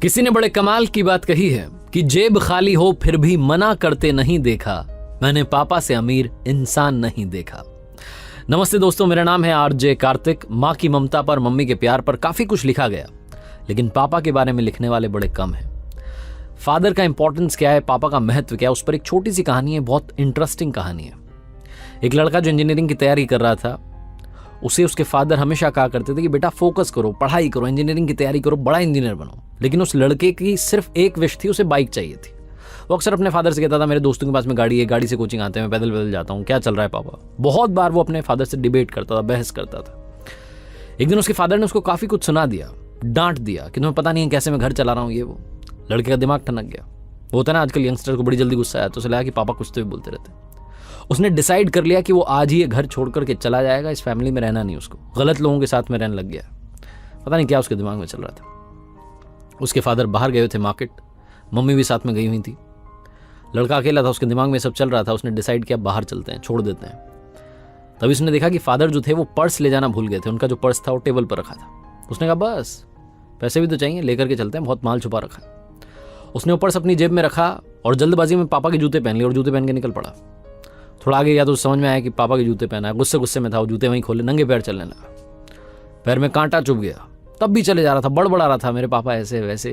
किसी ने बड़े कमाल की बात कही है कि जेब खाली हो फिर भी मना करते नहीं देखा, मैंने पापा से अमीर इंसान नहीं देखा। नमस्ते दोस्तों, मेरा नाम है आरजे कार्तिक। माँ की ममता पर, मम्मी के प्यार पर काफी कुछ लिखा गया, लेकिन पापा के बारे में लिखने वाले बड़े कम हैं। फादर का इंपॉर्टेंस क्या है, पापा का महत्व क्या है, उस पर एक छोटी सी कहानी है, बहुत इंटरेस्टिंग कहानी है। एक लड़का जो इंजीनियरिंग की तैयारी कर रहा था, उसे उसके फादर हमेशा कहा करते थे कि बेटा फोकस करो, पढ़ाई करो, इंजीनियरिंग की तैयारी करो, बड़ा इंजीनियर बनो। लेकिन उस लड़के की सिर्फ एक विश थी, उसे बाइक चाहिए थी। वो अक्सर अपने फादर से कहता था, मेरे दोस्तों के पास में गाड़ी है, गाड़ी से कोचिंग आते हैं, मैं पैदल पैदल जाता हूँ, क्या चल रहा है पापा। बहुत बार वो अपने फादर से डिबेट करता था, बहस करता था। एक दिन उसके फादर ने उसको काफी कुछ सुना दिया, डांट दिया कि तुम्हें पता नहीं है कैसे मैं घर चला रहा हूँ, ये वो। लड़के का दिमाग ठनक गया। वो होता है ना, आजकल यंगस्टर को बड़ी जल्दी गुस्सा आया, तो उसे लगा कि पापा कुछ तो भी बोलते रहते। उसने डिसाइड कर लिया कि वो आज ही ये घर छोड़ करके चला जाएगा, इस फैमिली में रहना नहीं उसको, गलत लोगों के साथ में रहने लग गया। पता नहीं क्या उसके दिमाग में चल रहा था। उसके फादर बाहर गए थे मार्केट, मम्मी भी साथ में गई हुई थी। लड़का अकेला था, उसके दिमाग में सब चल रहा था। उसने डिसाइड किया बाहर चलते हैं, छोड़ देते हैं। तभी उसने देखा कि फादर जो थे वो पर्स ले जाना भूल गए थे। उनका जो पर्स था वो टेबल पर रखा था। उसने कहा बस पैसे भी तो चाहिए, लेकर के चलते हैं, बहुत माल छुपा रखा है। उसने वो पर्स अपनी जेब में रखा और जल्दबाजी में पापा के जूते पहन लिए और जूते पहन के निकल पड़ा। थोड़ा आगे गया तो समझ में आया कि पापा के जूते पहना है। गुस्से में था, वो जूते वहीं खोले, नंगे पैर चलने लगा। पैर में कांटा चुभ गया, तब भी चले जा रहा था, बड़बड़ा रहा था, मेरे पापा ऐसे वैसे,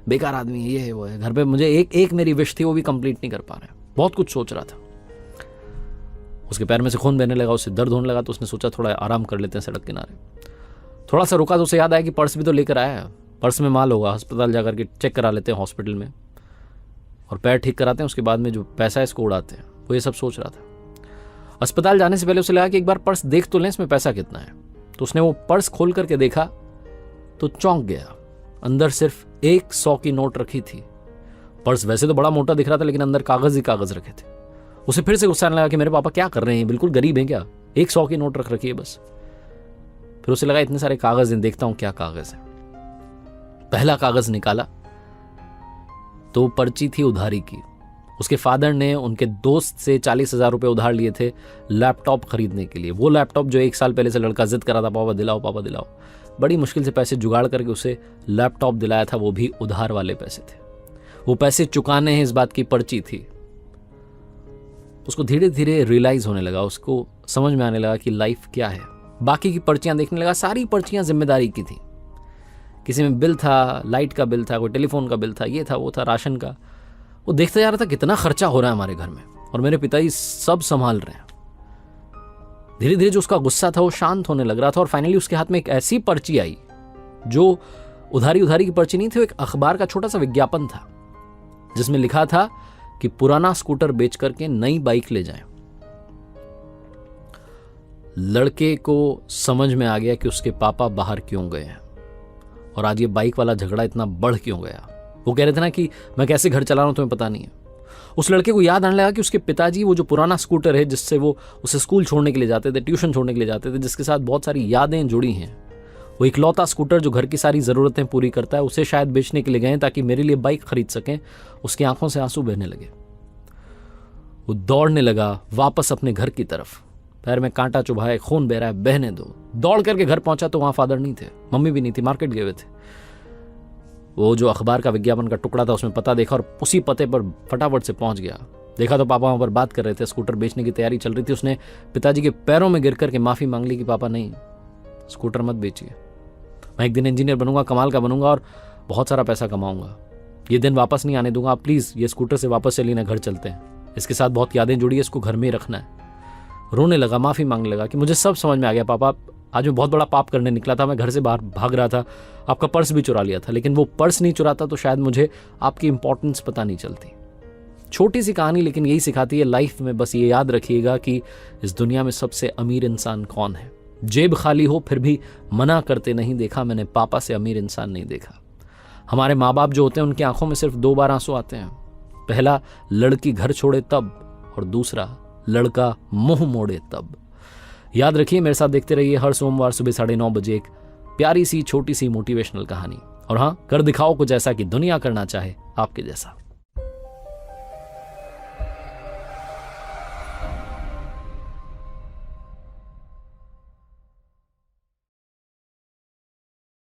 बेकार आदमी है, ये है वो है। घर पे मुझे एक मेरी विश थी, वो भी कंप्लीट नहीं कर पा रहे। बहुत कुछ सोच रहा था। उसके पैर में से खून बहने लगा, उससे दर्द होने लगा। तो उसने सोचा थोड़ा आराम कर लेते हैं सड़क किनारे। थोड़ा सा रुका तो उसे याद आया कि पर्स भी तो लेकर आया है, पर्स में माल होगा, अस्पताल जाकर के चेक करा लेते हैं हॉस्पिटल में, और पैर ठीक कराते हैं, उसके बाद में जो पैसा है इसको उड़ाते हैं। वो ये सब सोच रहा था। अस्पताल जाने से पहले उसे लगा कि एक बार पर्स देख तो लें, इसमें पैसा कितना है। तो उसने वो पर्स खोल करके देखा तो चौंक गया। अंदर सिर्फ 100 की नोट रखी थी। पर्स वैसे तो बड़ा मोटा दिख रहा था, लेकिन अंदर कागज ही कागज रखे थे। उसे फिर से गुस्सा आने लगा कि मेरे पापा क्या कर रहे हैं, बिल्कुल गरीब हैं क्या, 100 की नोट रख रखी है बस। फिर उसे लगा इतने सारे कागज हैं, देखता हूं क्या कागज है। पहला कागज निकाला तो पर्ची थी उधारी की। उसके फादर ने उनके दोस्त से 40,000 रुपये उधार लिए थे लैपटॉप खरीदने के लिए। वो लैपटॉप जो 1 साल पहले से लड़का जिद करा था, पापा दिलाओ पापा दिलाओ। बड़ी मुश्किल से पैसे जुगाड़ करके उसे लैपटॉप दिलाया था, वो भी उधार वाले पैसे थे। वो पैसे चुकाने हैं, इस बात की पर्ची थी। उसको धीरे धीरे रियलाइज होने लगा, उसको समझ में आने लगा कि लाइफ क्या है। बाकी की पर्चियां देखने लगा, सारी पर्चियां जिम्मेदारी की थी। किसी में बिल था, लाइट का बिल था, कोई टेलीफोन का बिल था, ये था वो था, राशन का। वो देखता जा रहा था कितना खर्चा हो रहा है हमारे घर में, और मेरे पिताजी सब संभाल रहे हैं। धीरे धीरे जो उसका गुस्सा था वो शांत होने लग रहा था। और फाइनली उसके हाथ में एक ऐसी पर्ची आई जो उधारी की पर्ची नहीं थी, वो एक अखबार का छोटा सा विज्ञापन था, जिसमें लिखा था कि पुराना स्कूटर बेच करके नई बाइक ले जाएं। लड़के को समझ में आ गया कि उसके पापा बाहर क्यों गए हैं, और आज ये बाइक वाला झगड़ा इतना बढ़ क्यों गया। वो कह रहे थे ना कि मैं कैसे घर चला रहा हूं तुम्हें पता नहीं है। उस लड़के को याद आने लगा कि उसके पिताजी वो जो पुराना स्कूटर है जिससे वो उसे स्कूल छोड़ने के लिए जाते थे, ट्यूशन छोड़ने के लिए जाते थे, जिसके साथ बहुत सारी यादें जुड़ी हैं, वो इकलौता स्कूटर जो घर की सारी ज़रूरतें पूरी करता है, उसे शायद बेचने के लिए गए ताकि मेरे लिए बाइक खरीद सकें। उसकी आंखों से आंसू बहने लगे। वो दौड़ने लगा वापस अपने घर की तरफ। पैर में कांटा चुभा है, खून बह रहा है, बहने दो। दौड़ करके घर पहुंचा तो वहां फादर नहीं थे, मम्मी भी नहीं थी, मार्केट गए हुए थे। वो जो अखबार का विज्ञापन का टुकड़ा था उसमें पता देखा और उसी पते पर फटाफट से पहुंच गया। देखा तो पापा वहां पर बात कर रहे थे, स्कूटर बेचने की तैयारी चल रही थी। उसने पिताजी के पैरों में गिर करके माफी मांग ली कि पापा नहीं, स्कूटर मत बेचिए, मैं एक दिन इंजीनियर बनूंगा, कमाल का बनूंगा और बहुत सारा पैसा कमाऊंगा। ये दिन वापस नहीं आने दूंगा, आप प्लीज ये स्कूटर से वापस चलिए ना, घर चलते हैं, इसके साथ बहुत यादें जुड़ी है, इसको घर में ही रखना है। रोने लगा, माफी मांगने लगा कि मुझे सब समझ में आ गया पापा, आज मैं बहुत बड़ा पाप करने निकला था, मैं घर से बाहर भाग रहा था, आपका पर्स भी चुरा लिया था, लेकिन वो पर्स नहीं चुराता तो शायद मुझे आपकी इंपॉर्टेंस पता नहीं चलती। छोटी सी कहानी, लेकिन यही सिखाती है लाइफ में। बस ये याद रखिएगा कि इस दुनिया में सबसे अमीर इंसान कौन है। जेब खाली हो फिर भी मना करते नहीं देखा, मैंने पापा से अमीर इंसान नहीं देखा। हमारे माँ बाप जो होते हैं उनकी आंखों में सिर्फ 2 बार आंसू आते हैं। पहला लड़की घर छोड़े तब, और दूसरा लड़का मुंह मोड़े तब। याद रखिए, मेरे साथ देखते रहिए हर सोमवार सुबह 9:30 बजे एक प्यारी सी छोटी सी मोटिवेशनल कहानी। और हाँ, कर दिखाओ कुछ ऐसा कि दुनिया करना चाहे आपके जैसा।